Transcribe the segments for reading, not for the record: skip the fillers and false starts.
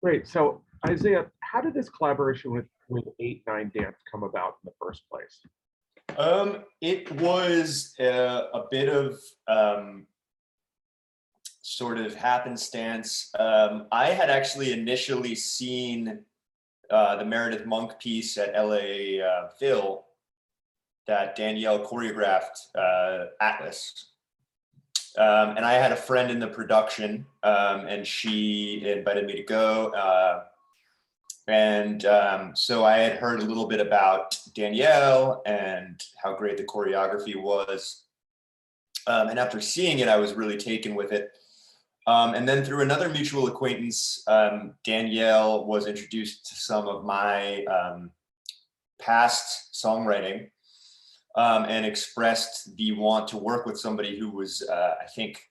Great. So Isaiah, how did this collaboration with Ate9 Dance come about in the first place? It was a bit of sort of happenstance. I had actually initially seen the Meredith Monk piece at LA Phil that Danielle choreographed, Atlas. And I had a friend in the production, and she invited me to go. So I had heard a little bit about Danielle and how great the choreography was. And after seeing it, I was really taken with it. And then through another mutual acquaintance, Danielle was introduced to some of my past songwriting, and expressed the want to work with somebody who was, I think,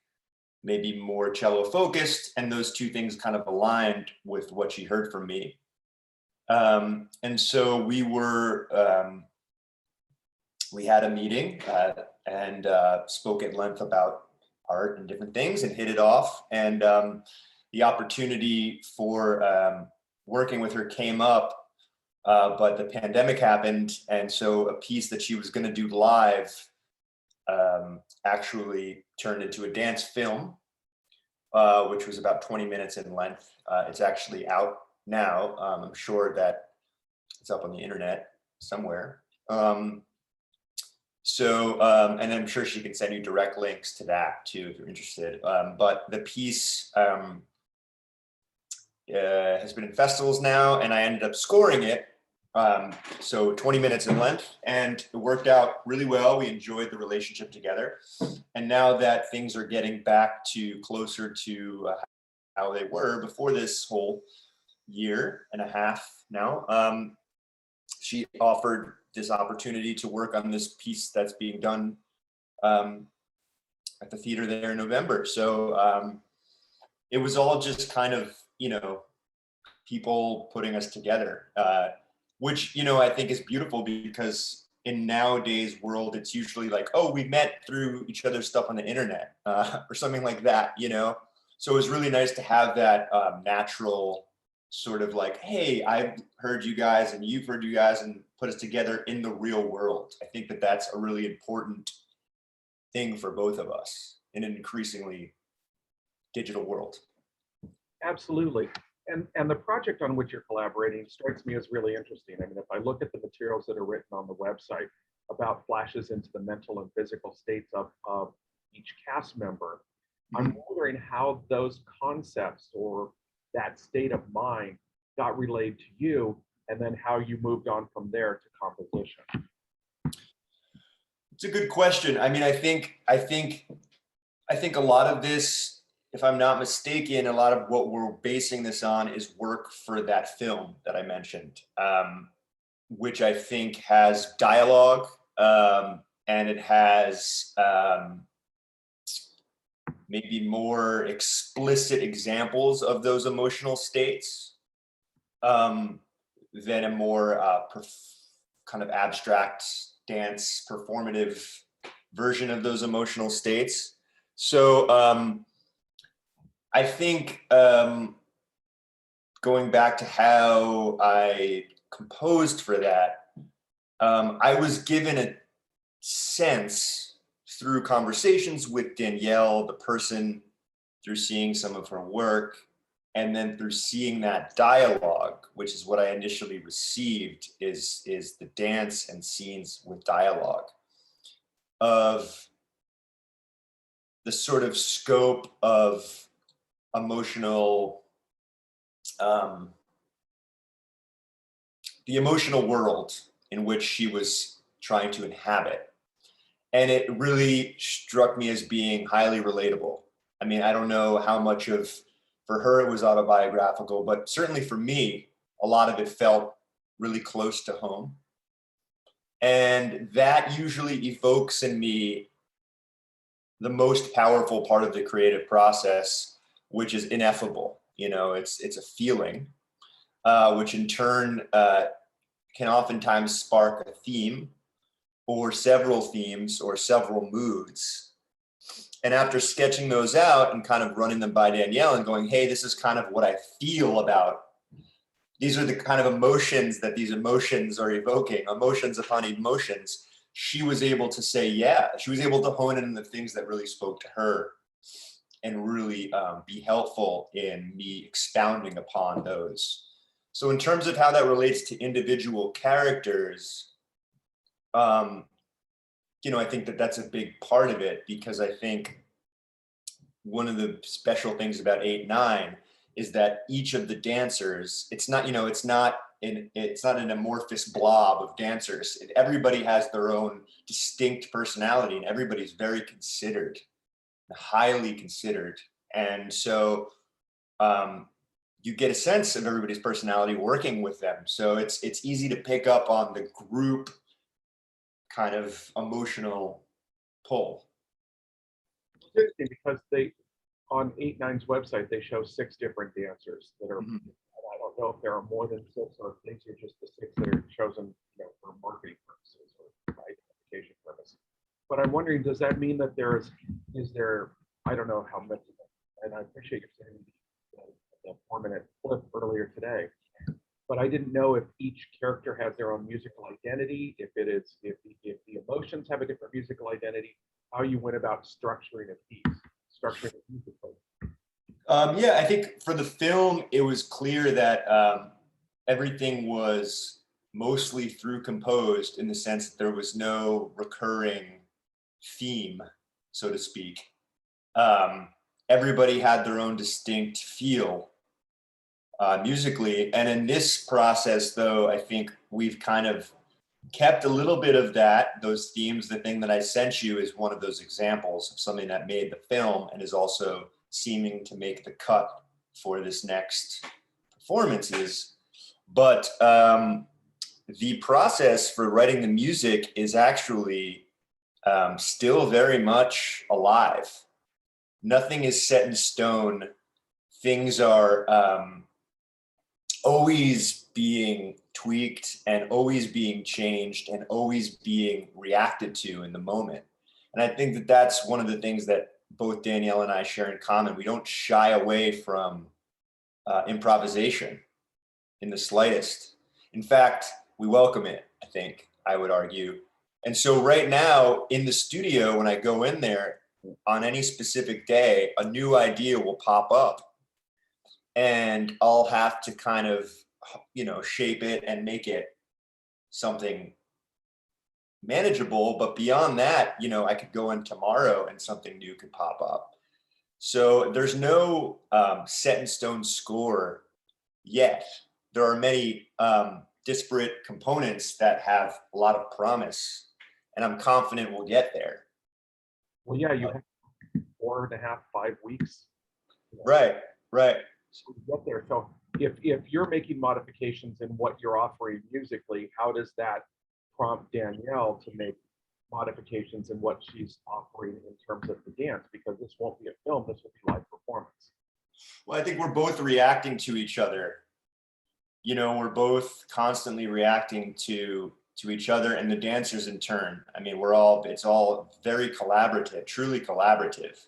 maybe more cello focused. And those two things kind of aligned with what she heard from me. And so we had a meeting and spoke at length about art and different things and hit it off. And the opportunity for working with her came up, but the pandemic happened. And so a piece that she was going to do live actually turned into a dance film, which was about 20 minutes in length. It's actually out now. I'm sure that it's up on the internet somewhere. And I'm sure she can send you direct links to that too, if you're interested. But the piece has been in festivals now, and I ended up scoring it. So 20 minutes in length, and it worked out really well. We enjoyed the relationship together. And now that things are getting back to closer to how they were before this whole year and a half now, she offered this opportunity to work on this piece that's being done at the theater there in November. So it was all just kind of, people putting us together, which, I think is beautiful, because in nowadays world, it's usually like, oh, we met through each other's stuff on the internet, or something like that, So it was really nice to have that natural sort of like, hey, I've heard you guys and you've heard you guys, and put us together in the real world. I think that that's a really important thing for both of us in an increasingly digital world. Absolutely. And the project on which you're collaborating strikes me as really interesting. I mean, if I look at the materials that are written on the website about flashes into the mental and physical states of each cast member, I'm wondering how those concepts or that state of mind got relayed to you, and then how you moved on from there to composition. It's a good question. I mean, I think a lot of this, if I'm not mistaken, a lot of what we're basing this on is work for that film that I mentioned, which I think has dialogue, and it has maybe more explicit examples of those emotional states than a more kind of abstract dance performative version of those emotional states. So I think going back to how I composed for that, I was given a sense through conversations with Danielle, the person, through seeing some of her work, and then through seeing that dialogue, which is what I initially received, is the dance and scenes with dialogue, of the sort of scope of emotional, the emotional world in which she was trying to inhabit. And it really struck me as being highly relatable. I mean, I don't know how much for her it was autobiographical, but certainly for me, a lot of it felt really close to home. And that usually evokes in me the most powerful part of the creative process, which is ineffable. It's a feeling, which in turn can oftentimes spark a theme, or several themes, or several moods. And after sketching those out and kind of running them by Danielle and going, hey, this is kind of what I feel about, these are the kind of emotions that these emotions are evoking, emotions upon emotions, she was able to say, yeah, she was able to hone in on the things that really spoke to her and really be helpful in me expounding upon those. So in terms of how that relates to individual characters, you know, I think that that's a big part of it, because I think one of the special things about Ate9 is that each of the dancers, it's not, you know, it's not an amorphous blob of dancers. Everybody has their own distinct personality, and everybody's very considered, highly considered. And so you get a sense of everybody's personality working with them. So it's easy to pick up on the group kind of emotional pull. It's interesting because on Ate9's website, they show 6 different dancers that are, I don't know if there are more than 6 or if these are just the 6 that are chosen, you know, for marketing purposes or for identification purposes. But I'm wondering, does that mean that is there, I don't know how much, and I appreciate you saying the 4-minute clip earlier today, but I didn't know if each character has their own musical identity, if the emotions have a different musical identity, how you went about structuring a piece, structuring it musically. Yeah, I think for the film, it was clear that everything was mostly through composed, in the sense that there was no recurring theme, so to speak. Everybody had their own distinct feel musically. And in this process, though, I think we've kind of kept a little bit of those themes. The thing that I sent you is one of those examples of something that made the film and is also seeming to make the cut for this next performances. But the process for writing the music is actually still very much alive. Nothing is set in stone. Things are always being tweaked and always being changed and always being reacted to in the moment. And I think that that's one of the things that both Danielle and I share in common. We don't shy away from improvisation in the slightest. In fact, we welcome it, I think, I would argue. And so right now in the studio, when I go in there on any specific day, a new idea will pop up. And I'll have to kind of, you know, shape it and make it something manageable. But beyond that, you know, I could go in tomorrow and something new could pop up. So there's no set in stone score yet. There are many disparate components that have a lot of promise, and I'm confident we'll get there. Well, yeah, you have 4.5, 5 weeks. You know, right. To get there. So if you're making modifications in what you're offering musically, how does that prompt Danielle to make modifications in what she's offering in terms of the dance? Because this won't be a film, this will be live performance. Well, I think we're both reacting to each other. You know, we're both constantly reacting to each other and the dancers in turn. I mean, it's all very collaborative, truly collaborative,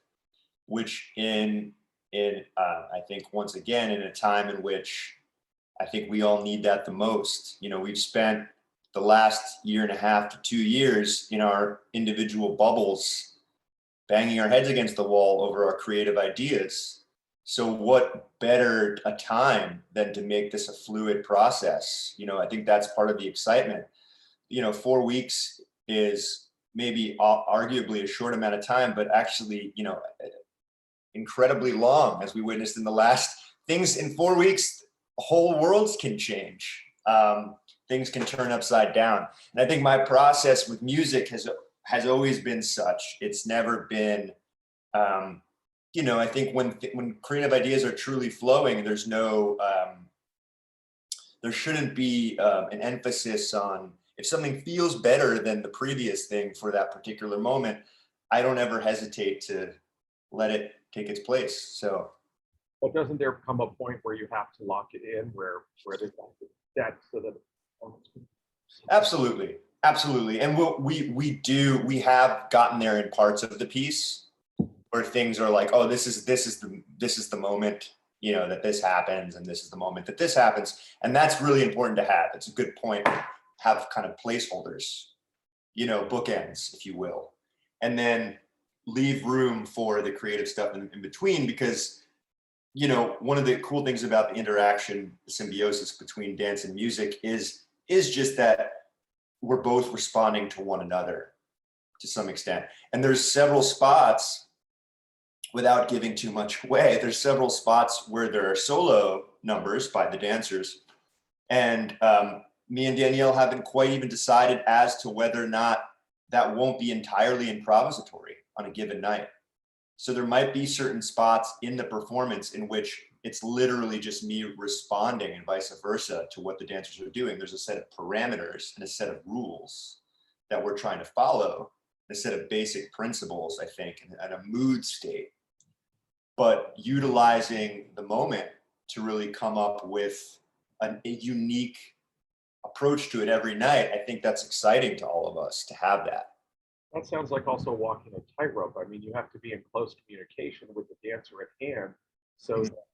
which I think, once again, in a time in which I think we all need that the most. You know, we've spent the last 1.5 to 2 years in our individual bubbles, banging our heads against the wall over our creative ideas. So what better a time than to make this a fluid process? You know, I think that's part of the excitement. You know, 4 weeks is maybe arguably a short amount of time, but actually, you know, incredibly long, as we witnessed in the last things. In 4 weeks, whole worlds can change. Things can turn upside down. And I think my process with music has always been such. It's never been, you know, I think when creative ideas are truly flowing, there's no, there shouldn't be an emphasis on, if something feels better than the previous thing for that particular moment, I don't ever hesitate to let it take its place. So, but doesn't there come a point where you have to lock it in, where there's that so that absolutely, and we have gotten there in parts of the piece where things are like, oh, this is the moment, you know, that this happens, and this is the moment that this happens. And that's really important to have. It's a good point. Have kind of placeholders, you know, bookends, if you will, and then leave room for the creative stuff in between, because, you know, one of the cool things about the interaction, the symbiosis between dance and music is just that we're both responding to one another to some extent. And there's several spots, without giving too much away, there's several spots where there are solo numbers by the dancers. And me and Danielle haven't quite even decided as to whether or not that won't be entirely improvisatory on a given night. So there might be certain spots in the performance in which it's literally just me responding, and vice versa, to what the dancers are doing. There's a set of parameters and a set of rules that we're trying to follow, a set of basic principles, I think, and a mood state. But utilizing the moment to really come up with a unique approach to it every night, I think that's exciting to all of us to have that. That sounds like also walking a tightrope. I mean, you have to be in close communication with the dancer at hand, so that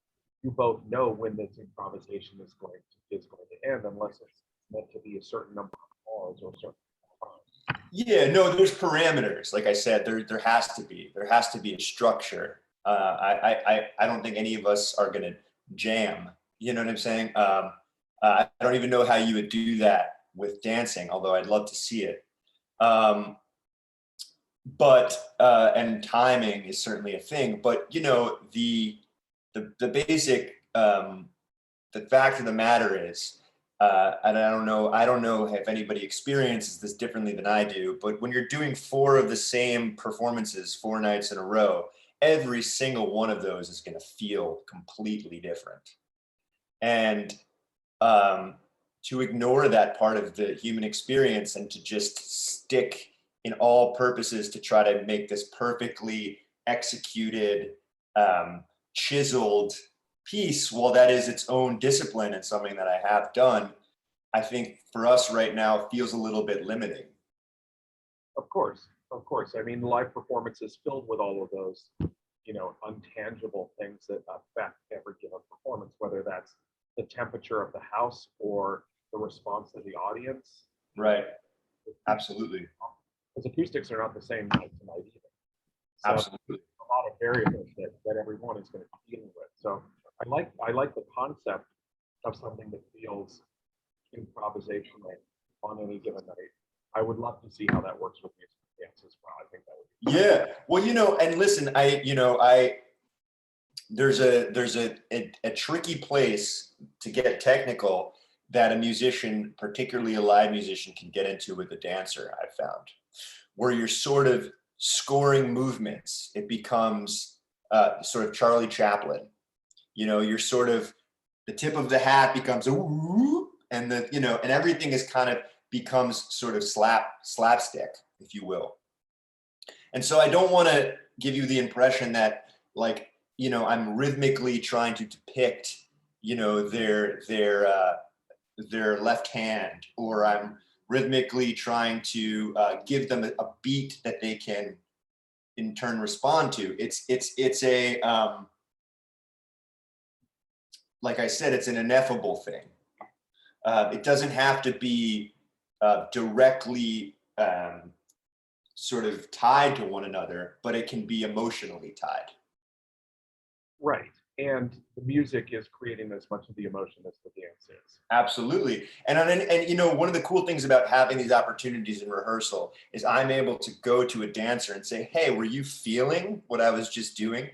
you both know when this improvisation is going to end, unless it's meant to be a certain number of bars or a certain time. Yeah, no, there's parameters. Like I said, there has to be a structure. I don't think any of us are going to jam. You know what I'm saying? I don't even know how you would do that with dancing, although I'd love to see it. But and timing is certainly a thing. But you know, the basic the fact of the matter is, and I don't know if anybody experiences this differently than I do, but when you're doing 4 of the same performances 4 nights in a row, every single one of those is going to feel completely different. And to ignore that part of the human experience and to just stick in all purposes to try to make this perfectly executed, chiseled piece, while that is its own discipline and something that I have done, I think for us right now feels a little bit limiting. Of course. I mean, live performance is filled with all of those, you know, untangible things that affect every given performance, whether that's the temperature of the house or the response of the audience. Right. Absolutely. Because acoustics are not the same night to night either. So Absolutely. a lot of variables that everyone is going to be dealing with. So I like the concept of something that feels improvisational on any given night. I would love to see how that works with music dance as well. I think that would be Yeah. Well, you know, and listen, there's a tricky place to get technical that a musician, particularly a live musician, can get into with a dancer, I've found, where you're sort of scoring movements. It becomes sort of Charlie Chaplin. You know, you're sort of, the tip of the hat becomes a whoop, and and everything is kind of becomes sort of slapstick, if you will. And so I don't want to give you the impression that, like, you know, I'm rhythmically trying to depict, you know, their left hand, or I'm rhythmically trying to give them a beat that they can in turn respond to. It's a like I said, it's an ineffable thing. It doesn't have to be directly sort of tied to one another, but it can be emotionally tied. right. And the music is creating as much of the emotion as the dance is. Absolutely. And you know, one of the cool things about having these opportunities in rehearsal is I'm able to go to a dancer and say, hey, were you feeling what I was just doing?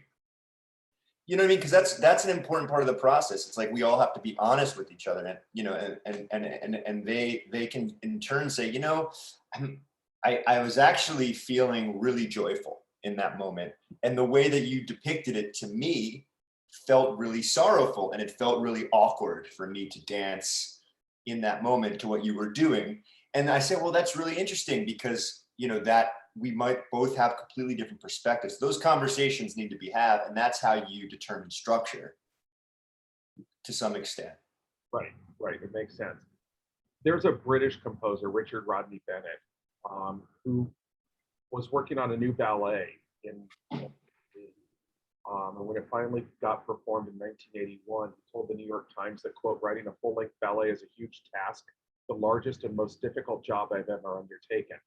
You know what I mean? Because that's an important part of the process. It's like we all have to be honest with each other, and you know, and they can in turn say, you know, I was actually feeling really joyful in that moment, and the way that you depicted it to me felt really sorrowful, and it felt really awkward for me to dance in that moment to what you were doing. And I said, well, that's really interesting, because you know that we might both have completely different perspectives. Those conversations need to be had, and that's how you determine structure to some extent. Right. It makes sense. There's a British composer, Richard Rodney Bennett, who was working on a new ballet in the And when it finally got performed in 1981, he told the New York Times that, quote, writing a full-length ballet is a huge task, the largest and most difficult job I've ever undertaken.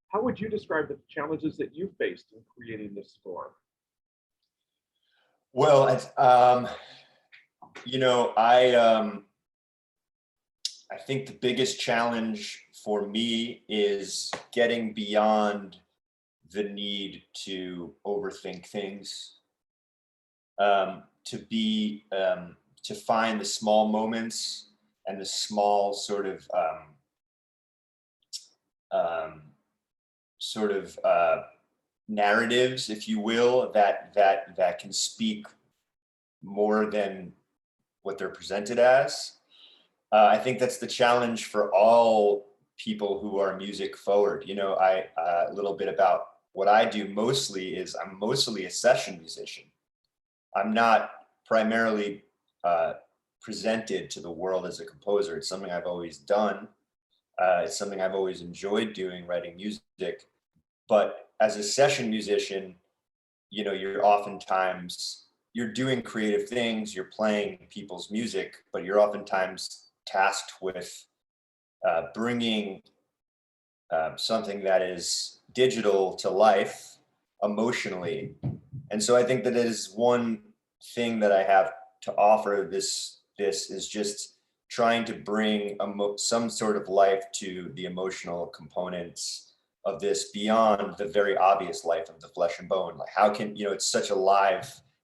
How would you describe the challenges that you faced in creating this score? Well, you know, I think the biggest challenge for me is getting beyond the need to overthink things, to find the small moments and the small sort of narratives, if you will, that can speak more than what they're presented as. I think that's the challenge for all people who are music forward. You know, a little bit about what I do mostly is I'm mostly a session musician. I'm not primarily presented to the world as a composer. It's something I've always done. It's something I've always enjoyed doing, writing music. But as a session musician, you know, you're doing creative things, you're playing people's music, but you're oftentimes tasked with bringing something that is digital to life emotionally. And so I think that is one thing that I have to offer this is just trying to bring some sort of life to the emotional components of this beyond the very obvious life of the flesh and bone. Like how can, you know, it's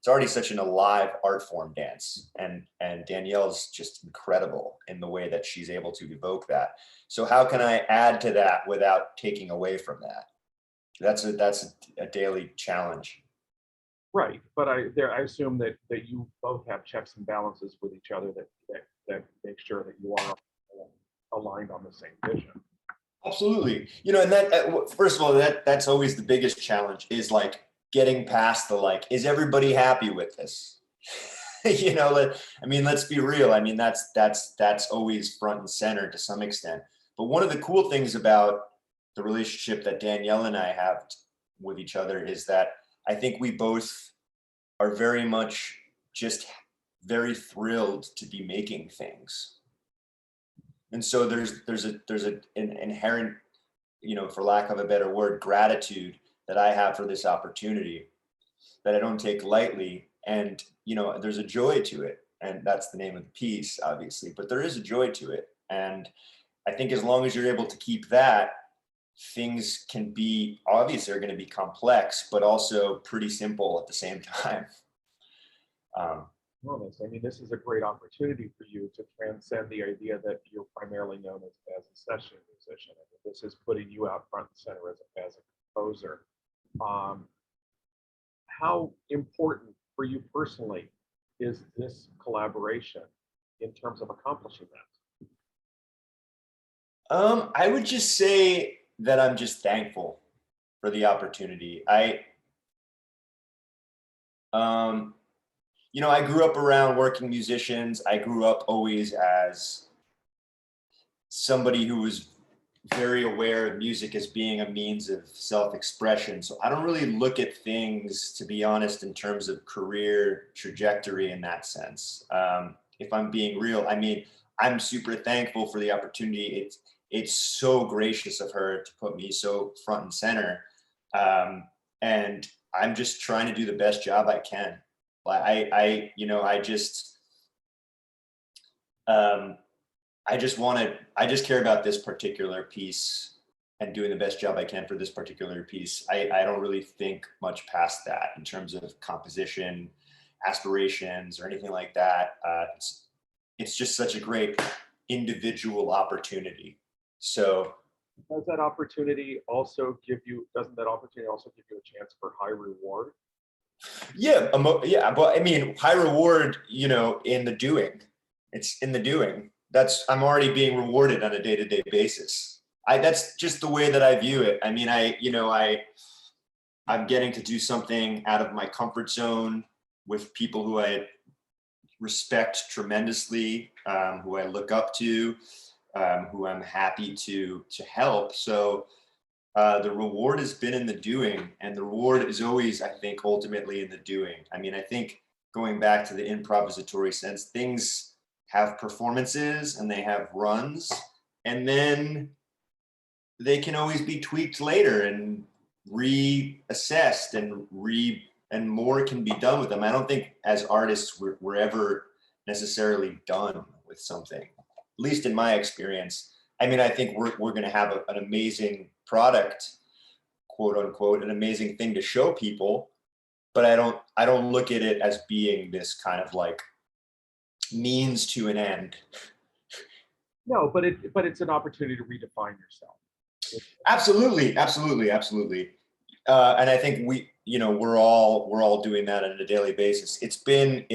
already such an alive art form, dance. And Danielle's just incredible in the way that she's able to evoke that. So how can I add to that without taking away from that? That's a daily challenge. Right, but I assume that you both have checks and balances with each other that make sure that you are aligned on the same vision. Absolutely. You know, and that, first of all, that's always the biggest challenge is like getting past the, like, is everybody happy with this? You know, I mean, let's be real. I mean, that's always front and center to some extent. But one of the cool things about the relationship that Danielle and I have with each other is that I think we both are very much just very thrilled to be making things. And so there's an inherent, you know, for lack of a better word, gratitude that I have for this opportunity that I don't take lightly. And, you know, there's a joy to it. And that's the name of the piece, obviously, but there is a joy to it. And I think as long as you're able to keep that, things can be, obviously are going to be complex, but also pretty simple at the same time. I mean, this is a great opportunity for you to transcend the idea that you're primarily known as a session musician. I mean, this is putting you out front and center as a composer. How important for you personally is this collaboration in terms of accomplishing that? I would just say that I'm just thankful for the opportunity. You know, I grew up around working musicians. I grew up always as somebody who was very aware of music as being a means of self-expression. So I don't really look at things, to be honest, in terms of career trajectory in that sense. If I'm being real, I mean, I'm super thankful for the opportunity. It's so gracious of her to put me so front and center. And I'm just trying to do the best job I can. Like I just care about this particular piece and doing the best job I can for this particular piece. I don't really think much past that in terms of composition, aspirations, or anything like that. It's just such a great individual opportunity. So doesn't that opportunity also give you a chance for high reward? Yeah, but I mean, high reward, you know, in the doing. It's in the doing. I'm already being rewarded on a day-to-day basis. That's just the way that I view it. I mean, I'm getting to do something out of my comfort zone with people who I respect tremendously, who I look up to, who I'm happy to help. So The reward has been in the doing, and the reward is always, I think, ultimately in the doing. I mean, I think going back to the improvisatory sense, things have performances and they have runs, and then they can always be tweaked later and reassessed and more can be done with them. I don't think as artists we're ever necessarily done with something, at least in my experience. I mean, I think we're going to have an amazing product, quote unquote, an amazing thing to show people, but I don't look at it as being this kind of like means to an end. No, but it's an opportunity to redefine yourself. Absolutely, absolutely, absolutely. And I think we're all doing that on a daily basis. It's been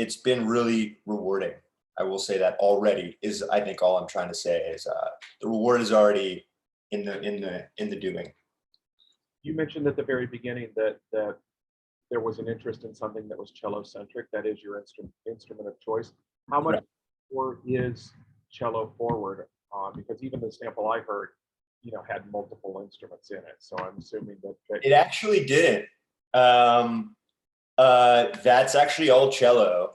really rewarding. I will say that already is, I think all I'm trying to say is the reward is already in the doing. You mentioned at the very beginning that there was an interest in something that was cello centric. That is your instrument of choice. How much more is cello forward? Because even the sample I heard, had multiple instruments in it. So I'm assuming that it actually didn't. That's actually all cello,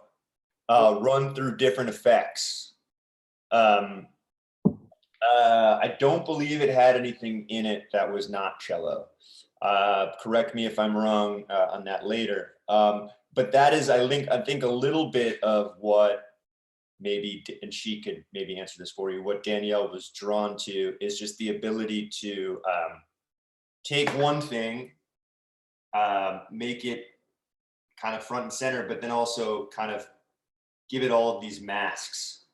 run through different effects. I don't believe it had anything in it that was not cello. Correct me if I'm wrong on that later. But that is, I think a little bit of what maybe, and she could maybe answer this for you, what Danielle was drawn to is just the ability to take one thing, make it kind of front and center, but then also kind of give it all of these masks.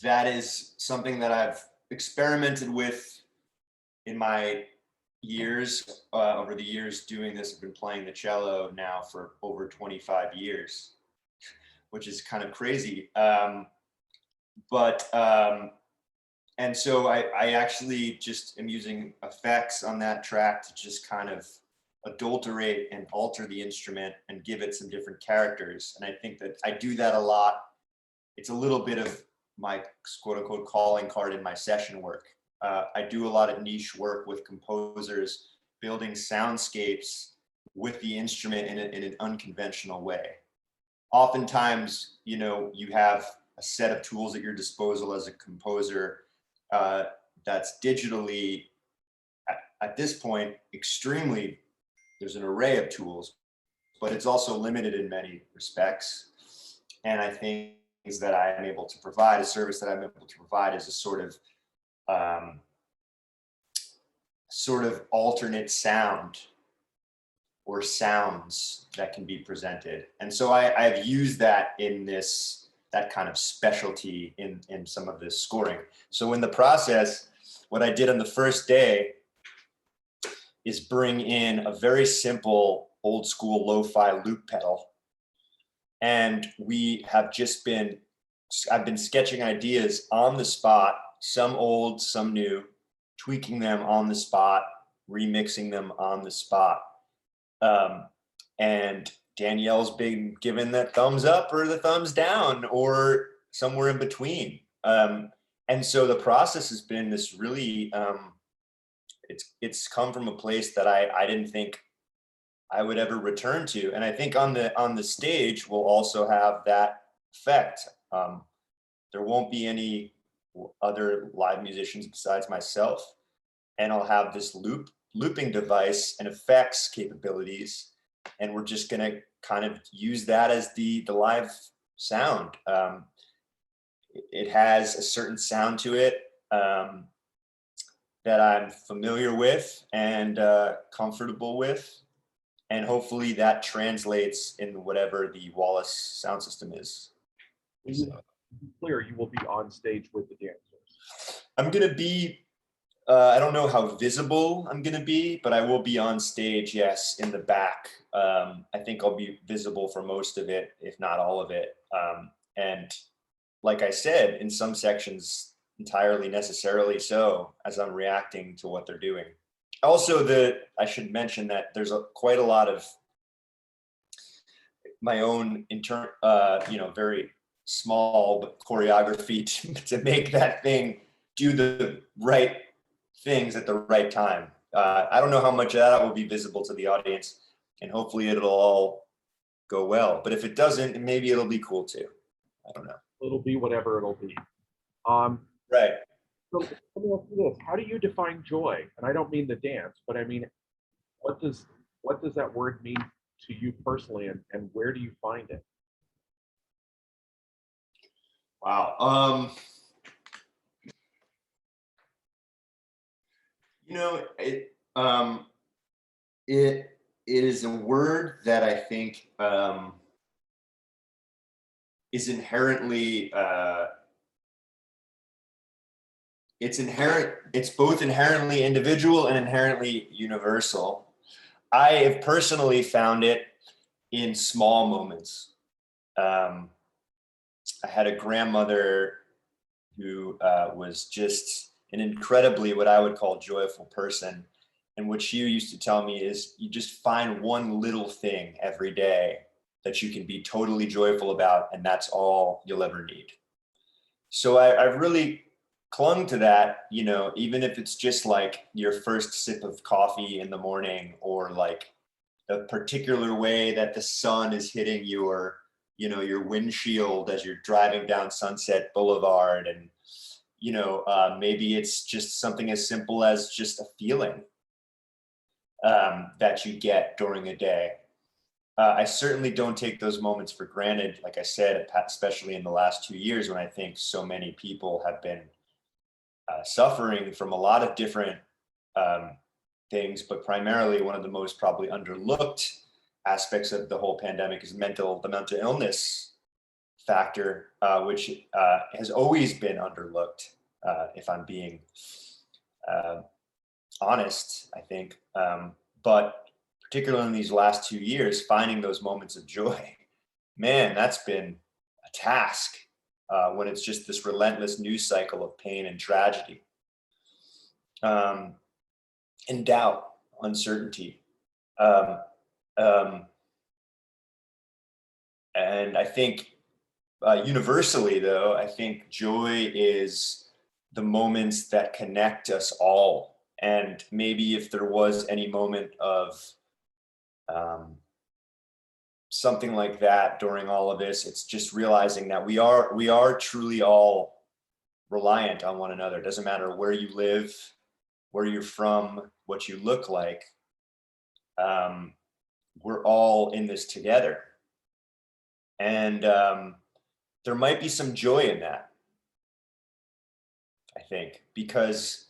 That is something that I've experimented with in my years, over the years doing this. I've been playing the cello now for over 25 years, which is kind of crazy. And so I actually just am using effects on that track to just kind of adulterate and alter the instrument and give it some different characters. And I think that I do that a lot. It's a little bit of my quote unquote calling card in my session work. I do a lot of niche work with composers, building soundscapes with the instrument in an unconventional way. Oftentimes, you have a set of tools at your disposal as a composer that's digitally, at this point, extremely, there's an array of tools, but it's also limited in many respects. And I think things that I am able to provide, a service that I'm able to provide is a sort of alternate sound or sounds that can be presented. And so I've used that in that kind of specialty in some of this scoring. So in the process, what I did on the first day is bring in a very simple old school lo-fi loop pedal. And I've been sketching ideas on the spot, some old, some new, tweaking them on the spot, remixing them on the spot. And Danielle's been given that thumbs up or the thumbs down or somewhere in between. And so the process has been this really, it's come from a place that I didn't think I would ever return to. And I think on the stage, we'll also have that effect. There won't be any other live musicians besides myself. And I'll have this looping device and effects capabilities. And we're just going to kind of use that as the live sound. It has a certain sound to it that I'm familiar with and comfortable with. And hopefully that translates in whatever the Wallis sound system is. So. To be clear, you will be on stage with the dancers. I'm going to be, I don't know how visible I'm going to be, but I will be on stage, yes, in the back. I think I'll be visible for most of it, if not all of it. And like I said, in some sections, entirely necessarily so, as I'm reacting to what they're doing. Also, I should mention that there's quite a lot of my own very small but choreography to make that thing do the right things at the right time. I don't know how much of that will be visible to the audience, and hopefully it'll all go well. But if it doesn't, maybe it'll be cool too. I don't know. It'll be whatever it'll be. Um, Right. so let me ask you this: how do you define joy? And I don't mean the dance, but I mean, what does that word mean to you personally, and where do you find it? Wow. You know, it is a word that I think is inherently it's both inherently individual and inherently universal. I have personally found it in small moments. I had a grandmother who was just an incredibly, what I would call, joyful person. And what she used to tell me is, you just find one little thing every day that you can be totally joyful about, and that's all you'll ever need. So I've really clung to that, you know, even if it's just like your first sip of coffee in the morning, or like the particular way that the sun is hitting your, you know, your windshield as you're driving down Sunset Boulevard. And, you know, maybe it's just something as simple as just a feeling that you get during a day. I certainly don't take those moments for granted. Like I said, especially in the last 2 years, when I think so many people have been suffering from a lot of different things, but primarily one of the most probably underlooked aspects of the whole pandemic is the mental illness factor, which has always been underlooked, if I'm being honest, I think. But particularly in these last 2 years, finding those moments of joy, man, that's been a task when it's just this relentless news cycle of pain and tragedy, and doubt, uncertainty. And I think universally, though, I think joy is the moments that connect us all. And maybe if there was any moment of something like that during all of this, it's just realizing that we are truly all reliant on one another. It doesn't matter where you live, where you're from, what you look like. We're all in this together. And there might be some joy in that, I think, because,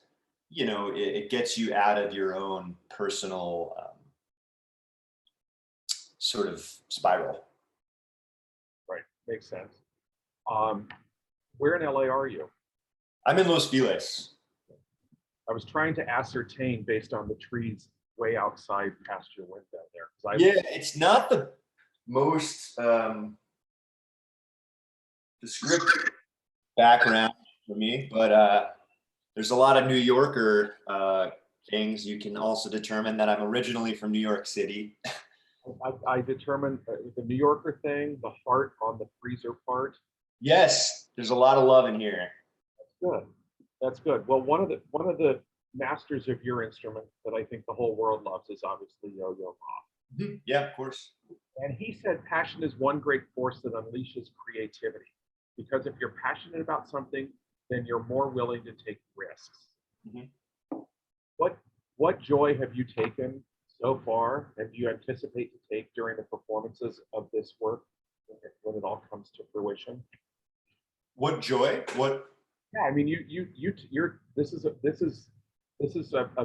you know, it gets you out of your own personal sort of spiral. Right, makes sense. Where in LA are you? I'm in Los Feliz. I was trying to ascertain based on the trees way outside past your window there. Yeah, it's not the most descriptive background for me, but there's a lot of New Yorker things. You can also determine that I'm originally from New York City. I determined the New Yorker thing, the heart on the freezer part. Yes, there's a lot of love in here. That's good. That's good. Well, one of the masters of your instrument that I think the whole world loves is obviously Yo-Yo Ma. Mm-hmm. Yeah, of course. And he said passion is one great force that unleashes creativity. Because if you're passionate about something, then you're more willing to take risks. Mm-hmm. What joy have you taken so far, and do you anticipate to take during the performances of this work when it all comes to fruition? What joy? What? Yeah, I mean, you're. This is a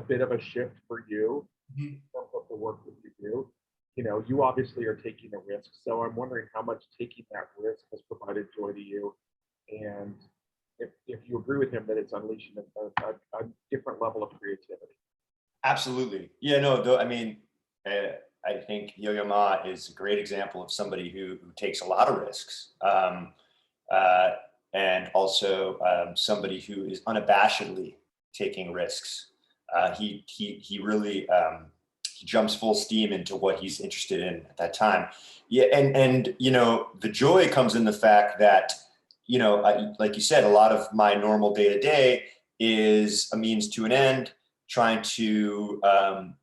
bit of a shift for you. Mm-hmm. Of the work that you do. You know, you obviously are taking a risk. So I'm wondering how much taking that risk has provided joy to you, and if you agree with him that it's unleashing a different level of creativity. Absolutely. Yeah, no, though, I mean, I think Yo-Yo Ma is a great example of somebody who takes a lot of risks. And also somebody who is unabashedly taking risks. He really he jumps full steam into what he's interested in at that time. Yeah, and you know, the joy comes in the fact that, you know, like you said, a lot of my normal day to day is a means to an end, trying to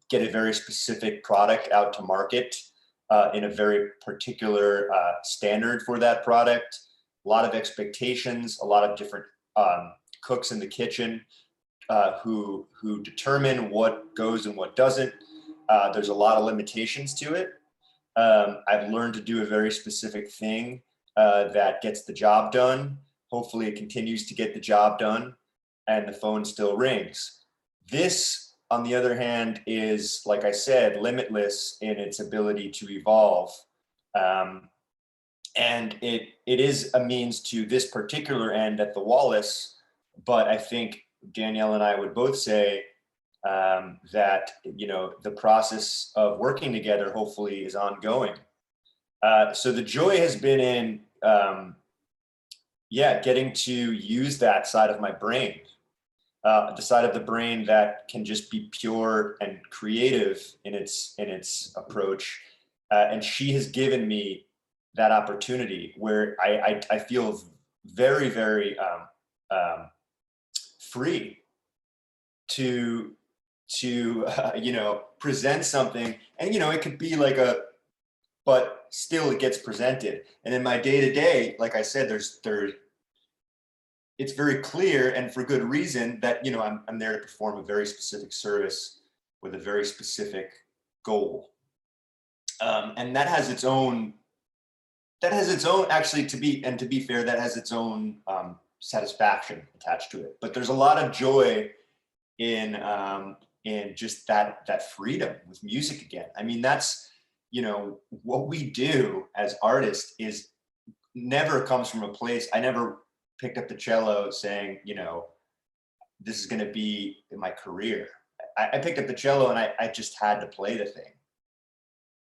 get a very specific product out to market in a very particular standard for that product. A lot of expectations, a lot of different cooks in the kitchen who determine what goes and what doesn't. There's a lot of limitations to it. I've learned to do a very specific thing that gets the job done. Hopefully it continues to get the job done and the phone still rings. This, on the other hand, is, like I said, limitless in its ability to evolve. And it is a means to this particular end at the Wallis, but I think Danielle and I would both say that, you know, the process of working together hopefully is ongoing. So the joy has been in, getting to use that side of my brain, the side of the brain that can just be pure and creative in its approach. And she has given me that opportunity where I feel very, very free to present something. And, it could be like but still it gets presented. And in my day-to-day, like I said, it's very clear, and for good reason, that, I'm there to perform a very specific service with a very specific goal. And that has its own, actually, to be fair, that has its own satisfaction attached to it. But there's a lot of joy in just that freedom with music again. I mean, that's, what we do as artists is never comes from a place. I never picked up the cello saying, this is going to be my career. I picked up the cello and I just had to play the thing.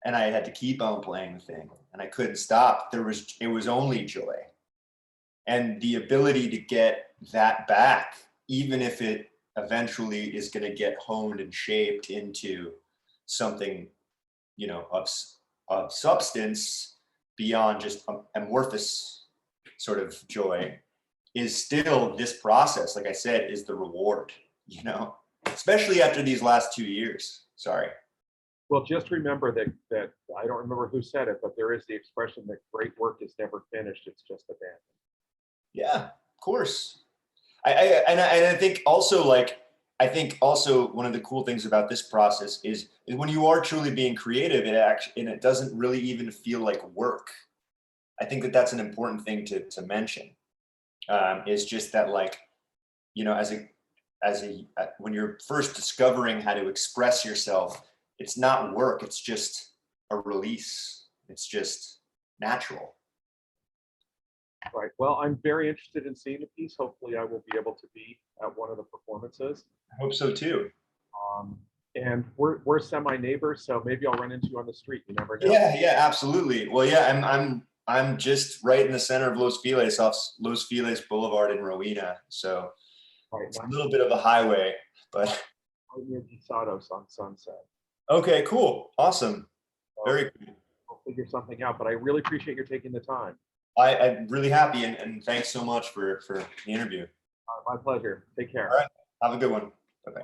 And I had to keep on playing the thing, and I couldn't stop. It was only joy. And the ability to get that back, even if it eventually is going to get honed and shaped into something, of substance beyond just amorphous sort of joy, is still this process, like I said, is the reward, especially after these last 2 years. Sorry. Well, just remember that I don't remember who said it, but there is the expression that great work is never finished, it's just abandoned. Yeah, of course. I think also, I think also one of the cool things about this process is when you are truly being creative, it doesn't really even feel like work. I think that's an important thing to mention. Is just that, when you're first discovering how to express yourself, it's not work. It's just a release. It's just natural. Right. Well, I'm very interested in seeing the piece. Hopefully I will be able to be at one of the performances. I hope so too. And we're semi-neighbors, so maybe I'll run into you on the street. You never know. Yeah, absolutely. Well, yeah, I'm just right in the center of Los Feliz, off Los Feliz Boulevard in Rowena. So it's a little bit of a highway, but right near Guisados on Sunset. Okay, cool. Awesome. Very cool. We'll figure something out, but I really appreciate your taking the time. I'm really happy, and thanks so much for the interview. My pleasure. Take care. All right. Have a good one. Bye-bye.